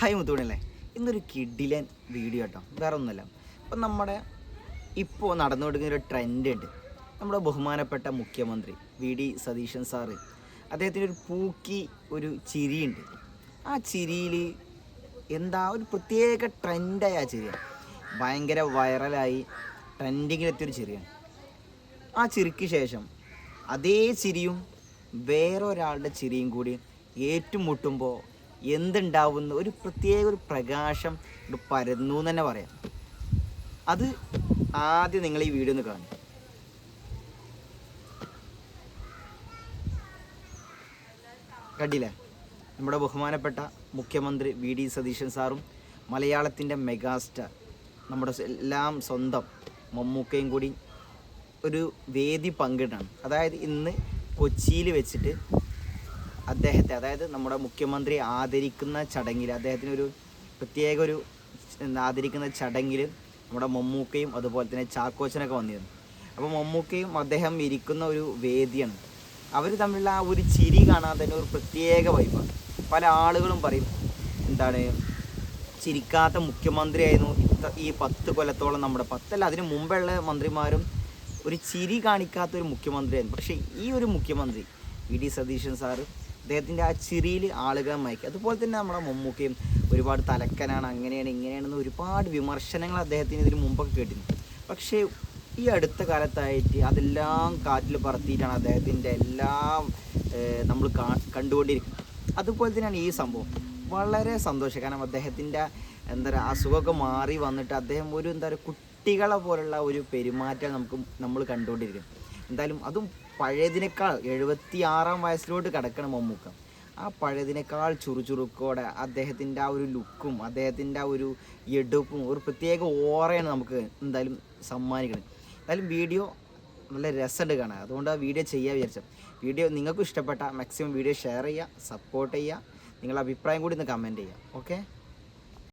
Hi മുത്തുമണിയല്ലേ. ഇന്നൊരു കിഡിലൻ video കേട്ടോ, വേറെ ഒന്നുമല്ല. അപ്പം നമ്മുടെ ഇപ്പോൾ നടന്നുകൊടുക്കുന്ന ഒരു ട്രെൻഡ് ഉണ്ട്. നമ്മുടെ ബഹുമാനപ്പെട്ട മുഖ്യമന്ത്രി വി.ഡി. സതീശൻ സാറ്, അദ്ദേഹത്തിൻ്റെ ഒരു പൂക്കി ഒരു ചിരിയുണ്ട്. ആ ചിരിയിൽ എന്താ ഒരു പ്രത്യേക ട്രെൻഡായി. ആ ചിരിയാണ് ഭയങ്കര വൈറലായി ട്രെൻഡിങ്ങിലെത്തിയൊരു ചിരിയാണ്. ആ ചിരിക്ക് ശേഷം അതേ ചിരിയും വേറൊരാളുടെ ചിരിയും കൂടി ഏറ്റുമുട്ടുമ്പോൾ എന്തുണ്ടാവുന്ന ഒരു പ്രത്യേക ഒരു പ്രകാശം പരന്നു എന്ന് തന്നെ പറയാം. അത് ആദ്യം നിങ്ങൾ ഈ വീഡിയോ ഒന്ന് കാണും. കണ്ടില്ലേ, നമ്മുടെ ബഹുമാനപ്പെട്ട മുഖ്യമന്ത്രി വി.ഡി. സതീശൻ സാറും മലയാളത്തിൻ്റെ മെഗാസ്റ്റാർ നമ്മുടെ എല്ലാം സ്വന്തം മമ്മൂക്കയും കൂടി ഒരു വേദി പങ്കിടാണ്. അതായത് ഇന്ന് കൊച്ചിയിൽ വെച്ചിട്ട് അദ്ദേഹത്തെ, അതായത് നമ്മുടെ മുഖ്യമന്ത്രി ആദരിക്കുന്ന ചടങ്ങിൽ, അദ്ദേഹത്തിനൊരു പ്രത്യേക ഒരു ആദരിക്കുന്ന ചടങ്ങിൽ നമ്മുടെ മമ്മൂക്കയും അതുപോലെ തന്നെ ചാക്കോച്ചനൊക്കെ വന്നിരുന്നു. അപ്പോൾ മമ്മൂക്കയും അദ്ദേഹം ഇരിക്കുന്ന ഒരു വേദിയാണ്. അവർ തമ്മിലുള്ള ആ ഒരു ചിരി കാണാൻ തന്നെ ഒരു പ്രത്യേക വൈബാണ്. പല ആളുകളും പറയും, എന്താണ് ചിരിക്കാത്ത മുഖ്യമന്ത്രിയായിരുന്നു ഈ 10 കൊല്ലത്തോളം, നമ്മുടെ 10 അല്ല അതിന് മുമ്പുള്ള മന്ത്രിമാരും ഒരു ചിരി കാണിക്കാത്തൊരു മുഖ്യമന്ത്രിയായിരുന്നു. പക്ഷേ ഈ ഒരു മുഖ്യമന്ത്രി വി.ഡി. സതീശൻ സാറ് അദ്ദേഹത്തിൻ്റെ ആ ചിരിയിൽ ആളുകളെ മയക്കി. അതുപോലെ തന്നെ നമ്മുടെ മമ്മൂക്കയും ഒരുപാട് തലക്കനാണ്, അങ്ങനെയാണ് ഇങ്ങനെയാണെന്ന് ഒരുപാട് വിമർശനങ്ങൾ അദ്ദേഹത്തിന് ഇതിന് മുമ്പൊക്കെ കേട്ടിരുന്നു. പക്ഷേ ഈ അടുത്ത കാലത്തായിട്ട് അതെല്ലാം കാറ്റിൽ പറത്തിയിട്ടാണ് അദ്ദേഹത്തിൻ്റെ എല്ലാം നമ്മൾ കണ്ടുകൊണ്ടിരിക്കുന്നത്. അതുപോലെ തന്നെയാണ് ഈ സംഭവം. വളരെ സന്തോഷം. കാരണം അദ്ദേഹത്തിൻ്റെ എന്താ പറയുക, അസുഖമൊക്കെ മാറി വന്നിട്ട് അദ്ദേഹം ഒരു എന്താ പറയുക കുട്ടികളെ പോലുള്ള ഒരു പെരുമാറ്റം നമ്മൾ കണ്ടുകൊണ്ടിരിക്കും. എന്തായാലും അതും പഴയതിനേക്കാൾ 76-ാം വയസ്സിലോട്ട് കിടക്കണം മമ്മൂക്ക. ആ പഴയതിനേക്കാൾ ചുറുചുറുക്കോടെ അദ്ദേഹത്തിൻ്റെ ആ ഒരു ലുക്കും അദ്ദേഹത്തിൻ്റെ ആ ഒരു എടുപ്പും ഒരു പ്രത്യേക ഓറയാണ് നമുക്ക് എന്തായാലും സമ്മാനിക്കണം. എന്തായാലും വീഡിയോ നല്ല രസമുണ്ട് കാണാൻ, അതുകൊണ്ട് ആ വീഡിയോ ചെയ്യാൻ വിചാരിച്ചത്. വീഡിയോ നിങ്ങൾക്കും ഇഷ്ടപ്പെട്ട മാക്സിമം വീഡിയോ ഷെയർ ചെയ്യുക, സപ്പോർട്ട് ചെയ്യുക, നിങ്ങളുടെ അഭിപ്രായം കൂടി ഒന്ന് കമൻറ്റ് ചെയ്യുക. ഓക്കെ.